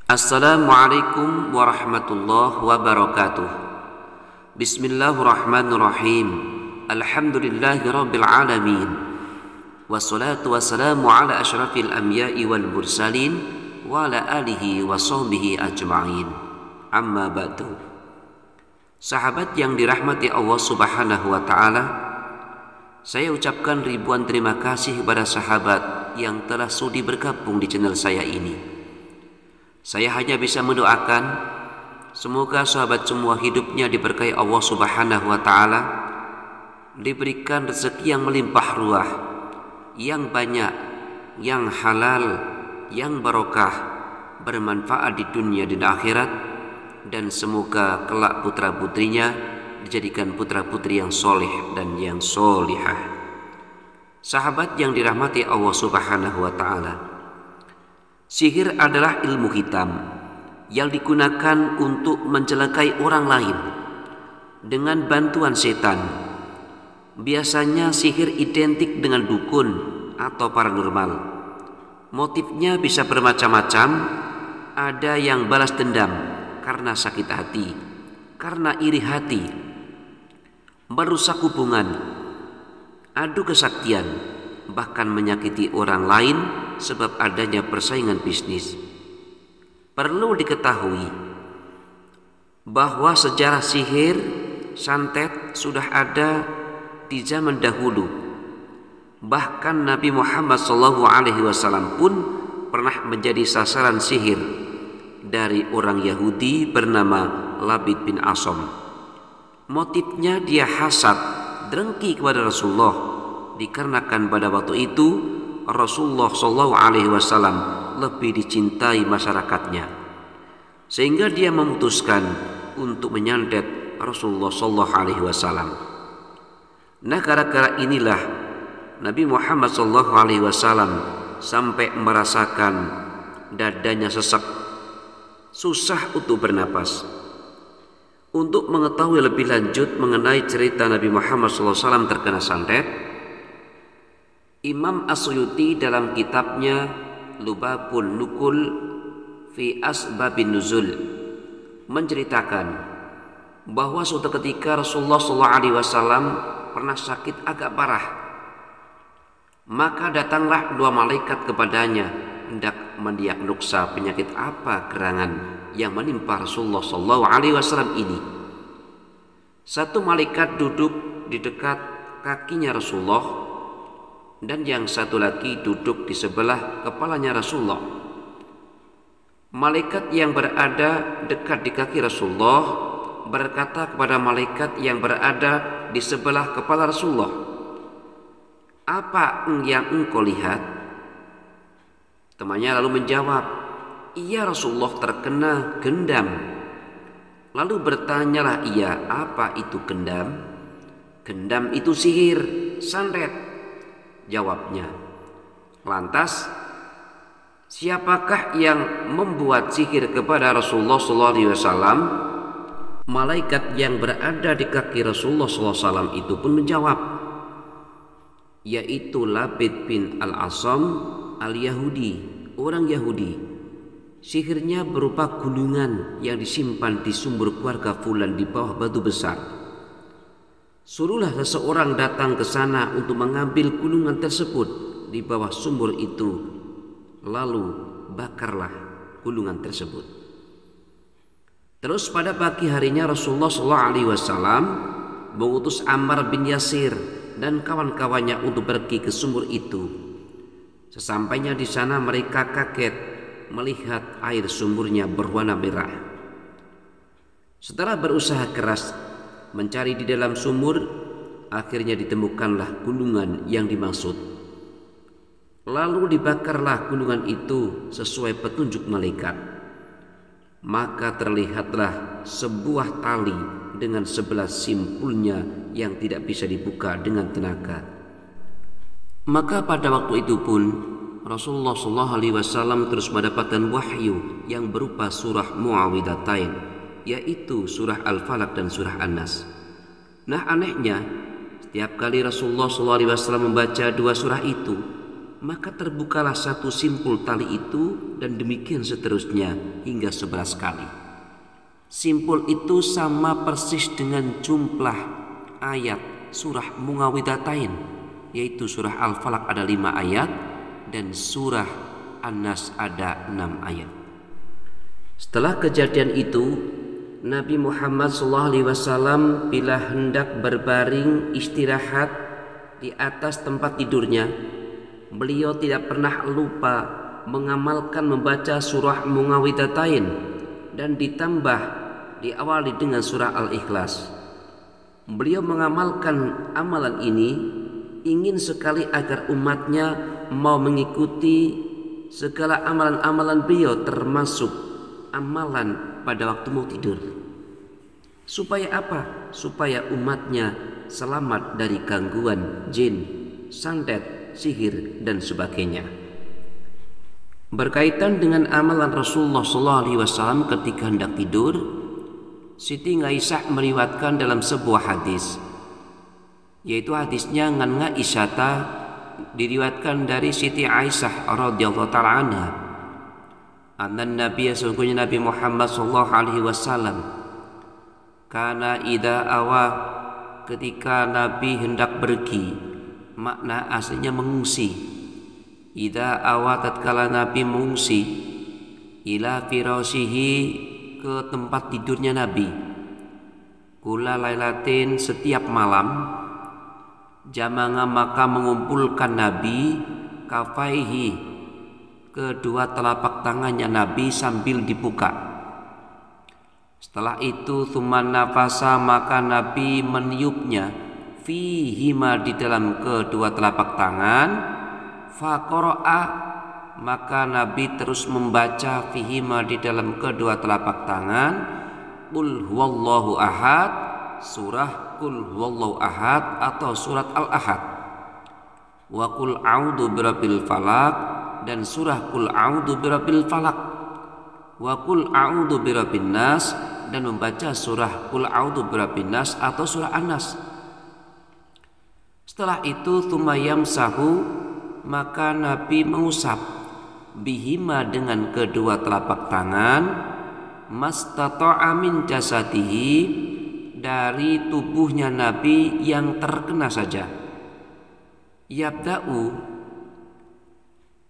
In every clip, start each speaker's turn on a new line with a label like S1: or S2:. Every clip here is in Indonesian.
S1: Assalamualaikum warahmatullahi wabarakatuh. Bismillahirrahmanirrahim. Alhamdulillahi rabbil alamin. Wassalatu wassalamu ala asyrafil anbiya'i wal mursalin wa ala alihi wa sahbihi ajma'in. Amma ba'du. Sahabat yang dirahmati Allah Subhanahu wa taala, saya ucapkan ribuan terima kasih kepada sahabat yang telah sudi bergabung di channel saya ini. Saya hanya bisa mendoakan semoga sahabat semua hidupnya diberkahi Allah Subhanahu wa taala, diberikan rezeki yang melimpah ruah, yang banyak, yang halal, yang barokah, bermanfaat di dunia dan akhirat, dan semoga kelak putra-putrinya dijadikan putra-putri yang soleh dan yang solihah. Sahabat yang dirahmati Allah Subhanahu wa taala, sihir adalah ilmu hitam yang digunakan untuk mencelakai orang lain dengan bantuan setan. Biasanya sihir identik dengan dukun atau paranormal. Motifnya bisa bermacam-macam. Ada yang balas dendam karena sakit hati, karena iri hati, merusak hubungan, adu kesaktian, bahkan menyakiti orang lain sebab adanya persaingan bisnis. Perlu diketahui bahwa sejarah sihir santet sudah ada di zaman dahulu. Bahkan Nabi Muhammad SAW pun pernah menjadi sasaran sihir dari orang Yahudi bernama Labid bin Asom. Motifnya dia hasad, dengki kepada Rasulullah, dikarenakan pada waktu itu Rasulullah SAW lebih dicintai masyarakatnya, sehingga dia memutuskan untuk menyantet Rasulullah SAW. Nah, gara-gara inilah Nabi Muhammad SAW sampai merasakan dadanya sesak, susah untuk bernapas. Untuk mengetahui lebih lanjut mengenai cerita Nabi Muhammad SAW terkena santet, Imam As-Suyuti dalam kitabnya Lubabun Nukul fi Asbabin Nuzul menceritakan bahwa suatu ketika Rasulullah SAW pernah sakit agak parah. Maka datanglah dua malaikat kepadanya hendak mendiagnosa penyakit apa gerangan yang menimpa Rasulullah SAW ini. Satu malaikat duduk di dekat kakinya Rasulullah, dan yang satu lagi duduk di sebelah kepalanya Rasulullah. Malaikat yang berada dekat di kaki Rasulullah berkata kepada malaikat yang berada di sebelah kepala Rasulullah, "Apa yang engkau lihat?" Temannya lalu menjawab, "Iya Rasulullah, terkena gendam." Lalu bertanyalah ia, "Apa itu gendam?" "Gendam itu sihir, santet," jawabnya. Lantas, siapakah yang membuat sihir kepada Rasulullah SAW? Malaikat yang berada di kaki Rasulullah SAW itu pun menjawab, yaitu Labid bin Al-Asam Al-Yahudi, orang Yahudi. Sihirnya berupa gulungan yang disimpan di sumur keluarga fulan di bawah batu besar. Suruhlah seseorang datang ke sana untuk mengambil gulungan tersebut di bawah sumur itu, lalu bakarlah gulungan tersebut. Terus pada pagi harinya Rasulullah SAW mengutus Ammar bin Yasir dan kawan-kawannya untuk pergi ke sumur itu. Sesampainya di sana mereka kaget melihat air sumurnya berwarna merah. Setelah berusaha keras mencari di dalam sumur, akhirnya ditemukanlah gulungan yang dimaksud. Lalu dibakarlah gulungan itu sesuai petunjuk malaikat. Maka terlihatlah sebuah tali dengan 11 simpulnya yang tidak bisa dibuka dengan tenaga. Maka pada waktu itu pun Rasulullah SAW terus mendapatkan wahyu yang berupa surah Muawwidhatain, yaitu surah Al-Falaq dan surah An-Nas. Nah, anehnya setiap kali Rasulullah SAW membaca dua surah itu, maka terbukalah satu simpul tali itu, dan demikian seterusnya hingga 11 kali. Simpul itu sama persis dengan jumlah ayat surah Muawwidhatain, yaitu surah Al-Falaq ada 5 ayat dan surah An-Nas ada 6 ayat. Setelah kejadian itu, Nabi Muhammad SAW bila hendak berbaring istirahat di atas tempat tidurnya, beliau tidak pernah lupa mengamalkan membaca surah Muawwidhatain dan ditambah diawali dengan surah Al-Ikhlas. Beliau mengamalkan amalan ini ingin sekali agar umatnya mau mengikuti segala amalan-amalan beliau, termasuk amalan pada waktu mau tidur. Supaya apa? Supaya umatnya selamat dari gangguan jin, santet, sihir dan sebagainya. Berkaitan dengan amalan Rasulullah SAW ketika hendak tidur, Siti Aisyah meriwayatkan dalam sebuah hadis, yaitu hadisnya ngan Aisyata, diriwayatkan dari Siti Aisyah radhiyallahu taala anha, annan Nabi, sesungguhnya Nabi Muhammad SAW, karena idza awa, ketika Nabi hendak pergi, makna aslinya mengungsi. Idza awa, tatkala Nabi mengungsi, ila firashihi, ke tempat tidurnya Nabi, kula lailatin, setiap malam, jamanga, maka mengumpulkan Nabi, kafaihi, kedua telapak tangannya Nabi sambil dibuka. Setelah itu tsumman nafasa, maka Nabi meniupnya, fihima, di dalam kedua telapak tangan, faqara'a, maka Nabi terus membaca fihima, di dalam kedua telapak tangan, Qul huwallahu ahad, surah Qul huwallahu ahad atau surat Al-Ahad, wa Qul a'udzu birabbil falaq, dan surah Qul a'udzu birabbil falaq, wa Qul a'udzu birabbin nas, dan membaca surah Qul a'udzu birabbin nas atau surah An-Nas. Setelah itu tsumma yamsahu, maka Nabi mengusap, bihima, dengan kedua telapak tangan, mastata'a min jasadihi, dari tubuhnya Nabi yang terkena saja. Yabda'u,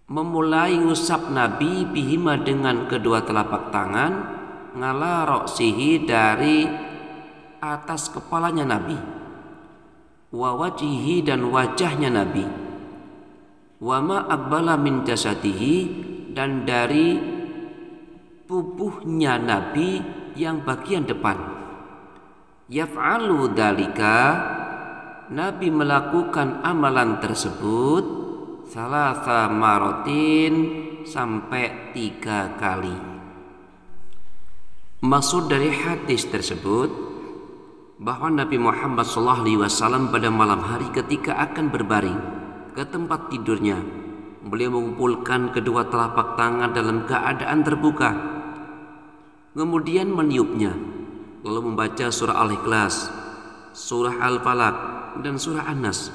S1: memulai ngusap Nabi, bihima, dengan kedua telapak tangan, ngala roksihi, dari atas kepalanya Nabi, wa wajihi, dan wajahnya Nabi, wa ma aqbala min jasadihi, dan dari tubuhnya Nabi yang bagian depan. Yaf'alu dalika, Nabi melakukan amalan tersebut salasa marotin, sampai 3 kali. Maksud dari hadis tersebut bahwa Nabi Muhammad SAW pada malam hari ketika akan berbaring ke tempat tidurnya, beliau mengumpulkan kedua telapak tangan dalam keadaan terbuka, kemudian meniupnya, lalu membaca surah Al-Ikhlas, surah Al-Falaq, dan surah An-Nas.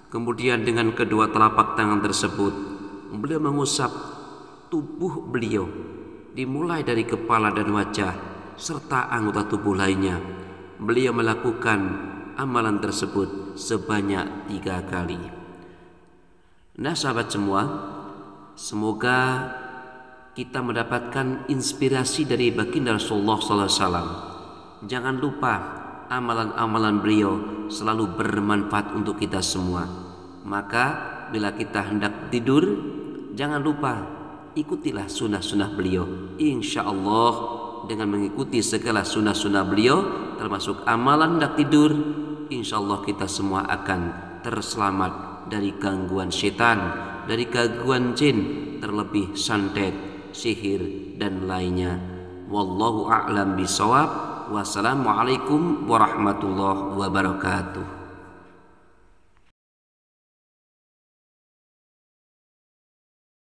S1: Kemudian dengan kedua telapak tangan tersebut beliau mengusap tubuh beliau, dimulai dari kepala dan wajah serta anggota tubuh lainnya. Beliau melakukan amalan tersebut sebanyak 3 kali. Nah sahabat semua, semoga kita mendapatkan inspirasi dari baginda Rasulullah SAW. Jangan lupa amalan-amalan beliau selalu bermanfaat untuk kita semua. Maka bila kita hendak tidur, jangan lupa ikutilah sunnah-sunnah beliau. Insya Allah dengan mengikuti segala sunnah-sunnah beliau, termasuk amalan hendak tidur, insya Allah kita semua akan terselamat dari gangguan setan, dari gangguan jin, terlebih santet, sihir, dan lainnya. Wallahu a'lam bishawab. Wassalamualaikum warahmatullahi wabarakatuh.